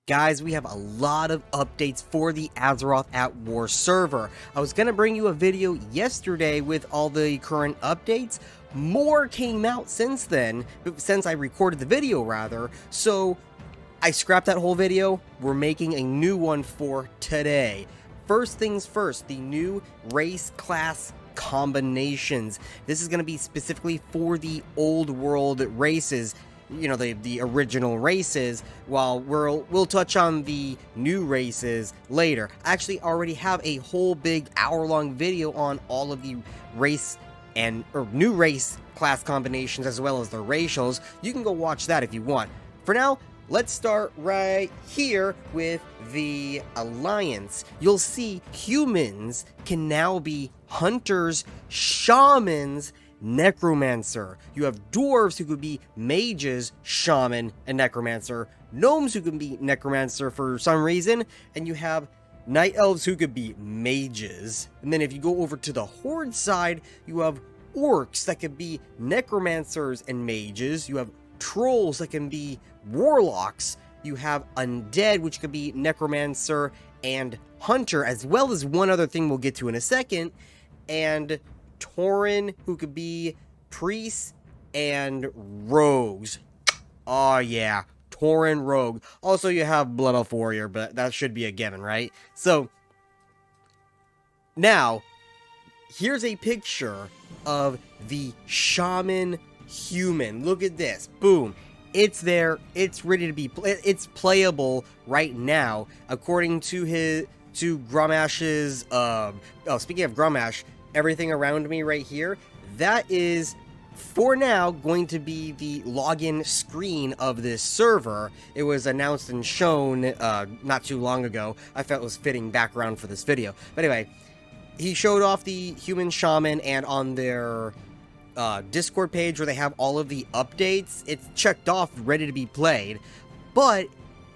Guys, we have a lot of updates for the AZEROTH at War server. I was going to bring you a video yesterday with all the current updates. More came out since then, since I recorded the video rather, so I scrapped that whole video. We're making a new one for today. First things first, the new race class combinations. This is going to be specifically for the old world races. You know, the original races, while we'll touch on the new races later. I actually already have a whole big hour-long video on all of the race or new race class combinations as well as the racials. You can go watch that if you want. For now, let's start right here with the Alliance. You'll see humans can now be hunters, shamans, necromancer. You have dwarves who could be mages, shaman, and necromancer. Gnomes who can be necromancer for some reason. And you have night elves who could be mages. And then if you go over to the horde side, you have orcs that could be necromancers and mages. You have trolls that can be warlocks. You have undead, which could be necromancer and hunter, as well as one other thing we'll get to in a second. And Tauren, who could be priests and rogues. Oh yeah, Tauren rogue. Also, you have Blood Elf Warrior, but that should be a given, right? So, now, here's a picture of the shaman human. Look at this. Boom. It's there. It's ready to be. It's playable right now, according to Gromash's. Speaking of Gromash, everything around me right here, that is for now going to be the login screen of this server. It was announced and shown not too long ago. I felt it was fitting background for this video. But anyway, he showed off the human shaman, and on their Discord page where they have all of the updates, it's checked off, ready to be played. But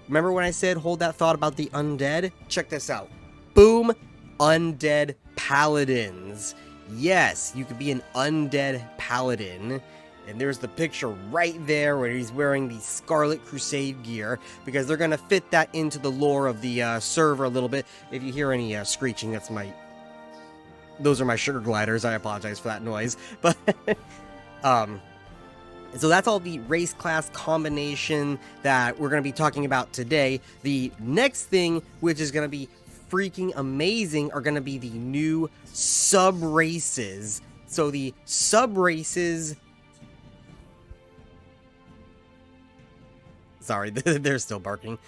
remember when I said hold that thought about the undead? Check this out. Boom. Undead paladins. Yes, you could be an undead paladin. And there's the picture right there where he's wearing the Scarlet Crusade gear, because they're going to fit that into the lore of the server a little bit. If you hear any screeching, those are my sugar gliders. I apologize for that noise. But so that's all the race class combination that we're going to be talking about today. The next thing, which is going to be freaking amazing, are going to be the new sub races. So the sub races, sorry, they're still barking.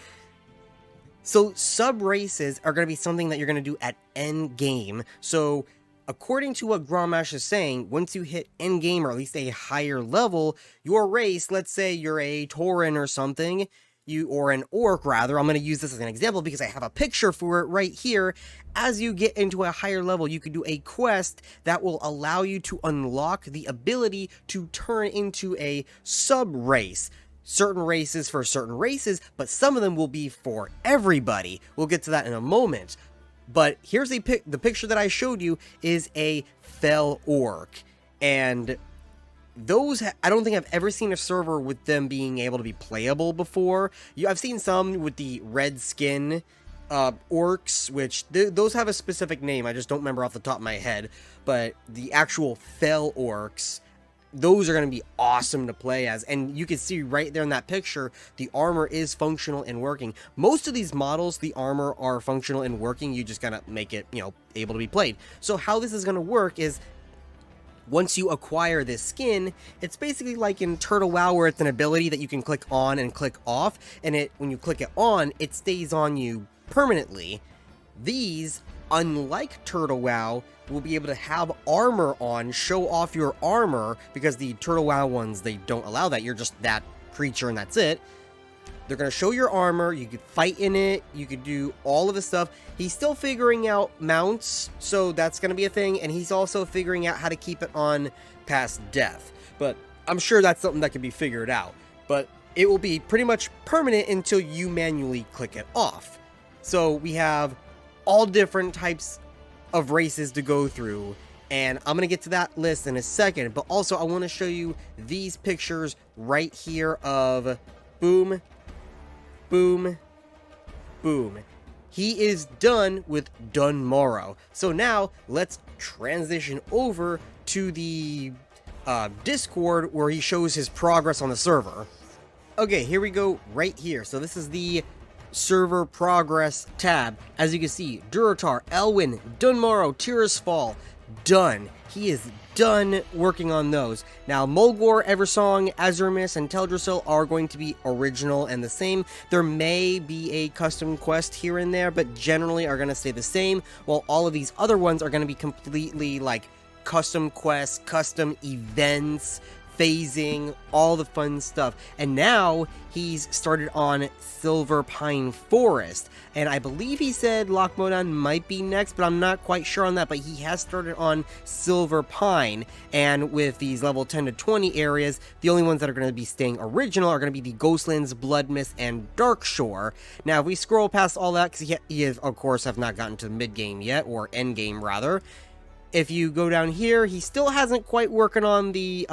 So sub races are going to be something that you're going to do at end game. So according to what Gromash is saying, once you hit end game, or at least a higher level, your race, let's say you're a Tauren or something, or an orc rather, I'm going to use this as an example because I have a picture for it right here. As you get into a higher level, you can do a quest that will allow you to unlock the ability to turn into a sub-race. Certain races for certain races, but some of them will be for everybody. We'll get to that in a moment. But here's the picture that I showed you is a fell orc. And those, I don't think I've ever seen a server with them being able to be playable before. I've seen some with the red skin orcs, which those have a specific name. I just don't remember off the top of my head. But the actual fell orcs, those are going to be awesome to play as. And you can see right there in that picture, the armor is functional and working. Most of these models, the armor are functional and working. You just got to make it, able to be played. So how this is going to work is, once you acquire this skin, it's basically like in Turtle WoW, where it's an ability that you can click on and click off, and when you click it on, it stays on you permanently. These, unlike Turtle WoW, will be able to have armor on, show off your armor, because the Turtle WoW ones, they don't allow that. You're just that creature and that's it. They're going to show your armor, you could fight in it, you could do all of the stuff. He's still figuring out mounts, so that's going to be a thing, and he's also figuring out how to keep it on past death. But I'm sure that's something that can be figured out. But it will be pretty much permanent until you manually click it off. So we have all different types of races to go through, and I'm going to get to that list in a second. But also, I want to show you these pictures right here of boom, boom, boom. He is done with Dunmorrow. So now let's transition over to the Discord where he shows his progress on the server. Okay, here we go right here. So this is the server progress tab. As you can see, Durotar, Elwyn, Dunmorrow, Tirisfal, done. He is done working on those. Now, Mulgore, Eversong, Azurmis, and Teldrassil are going to be original and the same. There may be a custom quest here and there, but generally are going to stay the same, while all of these other ones are going to be completely like custom quests, custom events, phasing, all the fun stuff. And now he's started on Silver Pine Forest, and I believe he said Loch Modan might be next, but I'm not quite sure on that. But he has started on Silver Pine, and with these level 10 to 20 areas, the only ones that are going to be staying original are going to be the Ghostlands, Bloodmist, and Darkshore. Now if we scroll past all that, because he is, of course, have not gotten to the mid game yet, or end game rather. If you go down here, he still hasn't quite working on the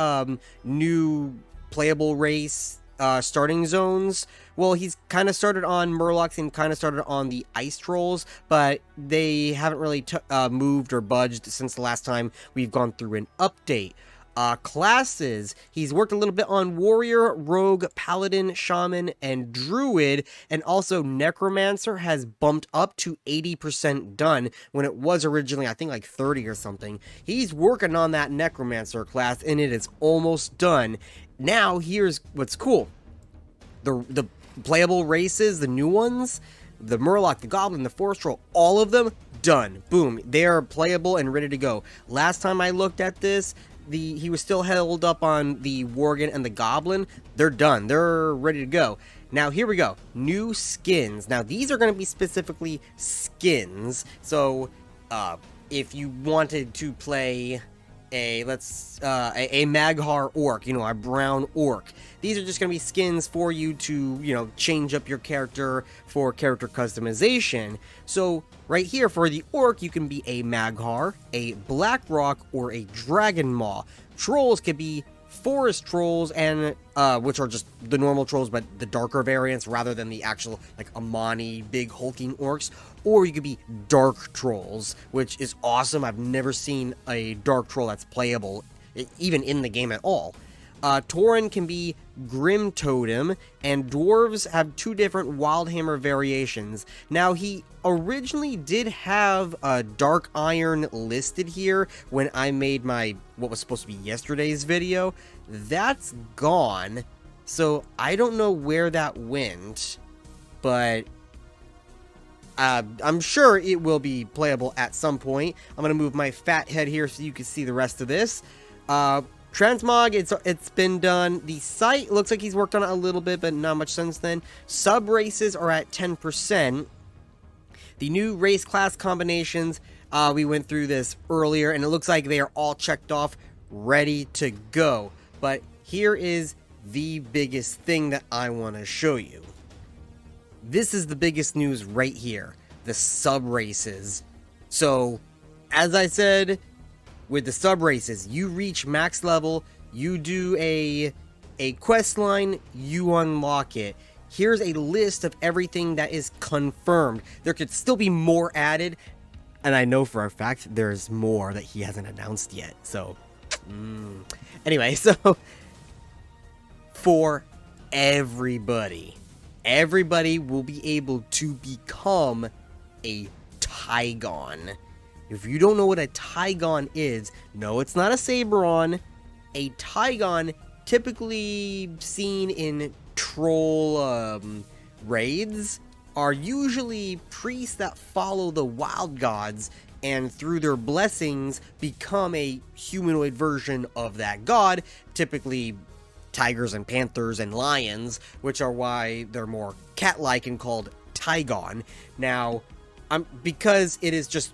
new playable race starting zones. Well, he's kind of started on Murlocs and kind of started on the Ice Trolls, but they haven't really moved or budged since the last time we've gone through an update. Classes, he's worked a little bit on Warrior, Rogue, Paladin, Shaman, and Druid, and also Necromancer has bumped up to 80% done when it was originally, I think, like 30 or something. He's working on that Necromancer class, and it is almost done. Now, here's what's cool. The playable races, the new ones, the Murloc, the Goblin, the Forest Troll, all of them, done. Boom. They are playable and ready to go. Last time I looked at this, he was still held up on the Worgen and the Goblin. They're done. They're ready to go. Now, here we go. New skins. Now, these are going to be specifically skins. So, if you wanted to play a Maghar orc, you know, a brown orc, these are just going to be skins for you to, you know, change up your character for character customization. So right here for the orc, you can be a Maghar, a Blackrock, or a Dragon Maw. Trolls could be forest trolls, and which are just the normal trolls, but the darker variants rather than the actual like Amani big hulking orcs. Or you could be dark trolls, which is awesome. I've never seen a dark troll that's playable, even in the game at all. Tauren can be Grim Totem, and dwarves have two different Wildhammer variations. Now, he originally did have Dark Iron listed here when I made my, what was supposed to be yesterday's video. That's gone, so I don't know where that went, but I'm sure it will be playable at some point. I'm going to move my fat head here so you can see the rest of this. Transmog, it's been done. The site looks like he's worked on it a little bit, but not much since then. Sub races are at 10%. The new race class combinations, we went through this earlier, and it looks like they are all checked off, ready to go. But here is the biggest thing that I want to show you. This is the biggest news right here, the sub races. So, as I said, with the sub races, you reach max level, you do a quest line, you unlock it. Here's a list of everything that is confirmed. There could still be more added, and I know for a fact there's more that he hasn't announced yet. So, anyway, so for everybody will be able to become a Tygon. If you don't know what a Tygon is, no, it's not a Saberon. A Tygon, typically seen in troll raids, are usually priests that follow the wild gods and through their blessings become a humanoid version of that god, typically tigers and panthers and lions, which are why they're more cat-like and called Tygon. Now, because it is just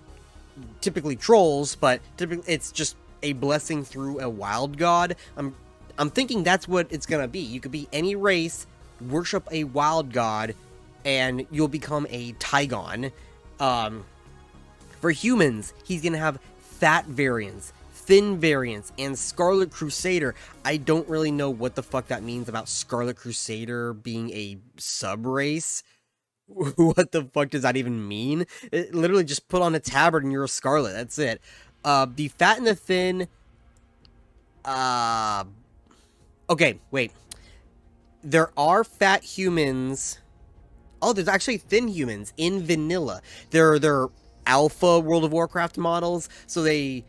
typically trolls, but typically it's just a blessing through a wild god, I'm thinking that's what it's gonna be. You could be any race, worship a wild god, and you'll become a Tygon. For humans, he's gonna have fat variants, thin variants, and Scarlet Crusader. I don't really know what the fuck that means about Scarlet Crusader being a sub-race. What the fuck does that even mean? It literally just put on a tabard and you're a Scarlet. That's it. The fat and the thin. Uh, okay, wait. There are fat humans. Oh, there's actually thin humans in vanilla. They're alpha World of Warcraft models, so they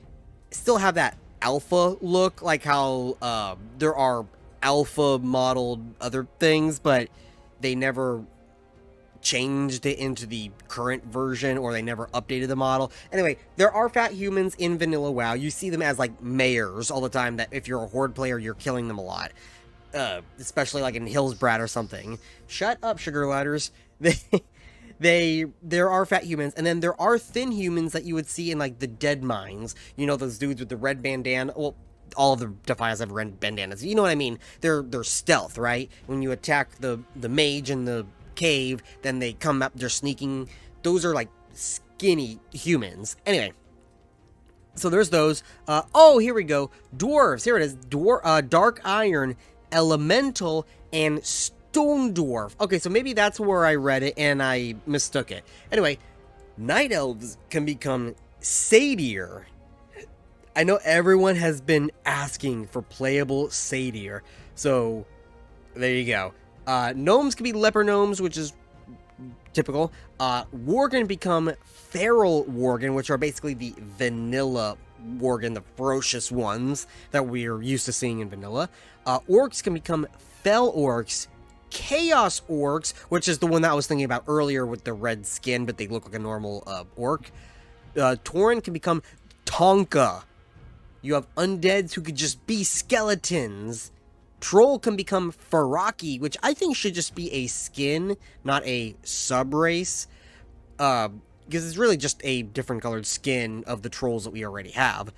still have that alpha look, like how there are alpha modeled other things, but they never changed it into the current version, or they never updated the model. Anyway, there are fat humans in vanilla WoW. You see them as like mayors all the time, that if you're a horde player, you're killing them a lot. Especially like in Hillsbrad or something. Shut up, sugar ladders. There are fat humans, and then there are thin humans that you would see in like the dead mines. You know, those dudes with the red bandana. Well, all of the Defias have red bandanas. You know what I mean? They're stealth, right? When you attack the mage in the cave, then they come up. They're sneaking. Those are like skinny humans. Anyway. So there's those. Oh, here we go. Dwarves. Here it is. Dark Iron, Elemental, and Stone Dwarf. Okay, so maybe that's where I read it and I mistook it. Anyway, Night Elves can become Satyr. I know everyone has been asking for playable Satyr, so there you go. Gnomes can be Leper Gnomes, which is typical. Worgen become Feral Worgen, which are basically the vanilla Worgen, the ferocious ones that we're used to seeing in vanilla. Orcs can become Fel Orcs, Chaos Orcs, which is the one that I was thinking about earlier with the red skin, but they look like a normal orc. Tauren can become Tonka. You have undeads who could just be skeletons. Troll can become Faraki, which I think should just be a skin, not a sub-race. Because it's really just a different colored skin of the trolls that we already have.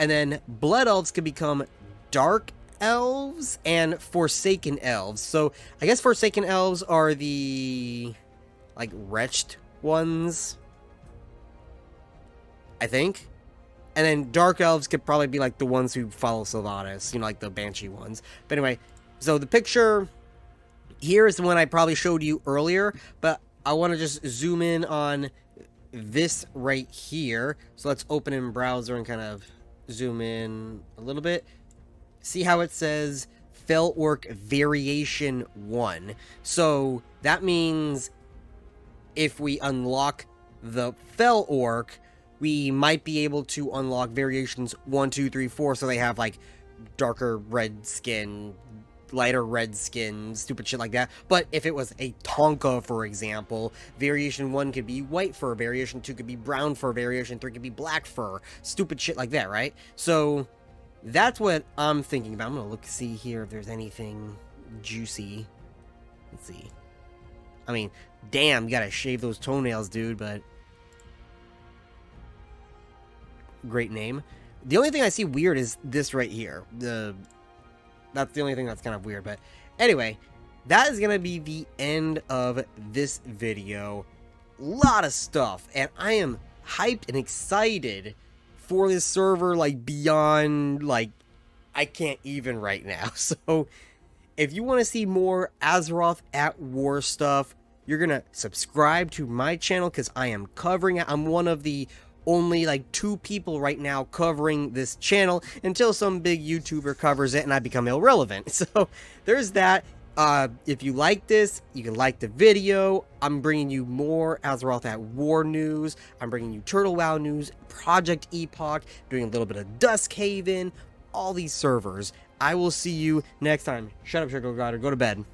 And then Blood Elves can become Dark Elves and Forsaken Elves. So I guess Forsaken Elves are the, like, wretched ones, I think. And then Dark Elves could probably be like the ones who follow Sylvanas, you know, like the Banshee ones. But anyway, so the picture here is the one I probably showed you earlier, but I want to just zoom in on this right here. So let's open in browser and kind of zoom in a little bit. See how it says Fel Orc Variation 1. So that means if we unlock the Fel Orc, we might be able to unlock variations 1, 2, 3, 4, so they have, like, darker red skin, lighter red skin, stupid shit like that. But if it was a Tonka, for example, variation 1 could be white fur, variation 2 could be brown fur, variation 3 could be black fur, stupid shit like that, right? So that's what I'm thinking about. I'm gonna see here if there's anything juicy. Let's see. I mean, damn, you gotta shave those toenails, dude, but great name. The only thing I see weird is this right here. That's the only thing that's kind of weird. But anyway, that is going to be the end of this video. Lot of stuff. And I am hyped and excited for this server, like, beyond, like, I can't even right now. So if you want to see more Azeroth at War stuff, you're going to subscribe to my channel, because I am covering it. I'm one of the only like 2 people right now covering this channel, until some big YouTuber covers it and I become irrelevant. So there's that. If you like this, you can like the video. I'm bringing you more Azeroth at War news. I'm bringing you Turtle WoW news, Project Epoch, doing a little bit of Duskhaven, all these servers. I will see you next time. Shut up, Sugar Glider. Go to bed.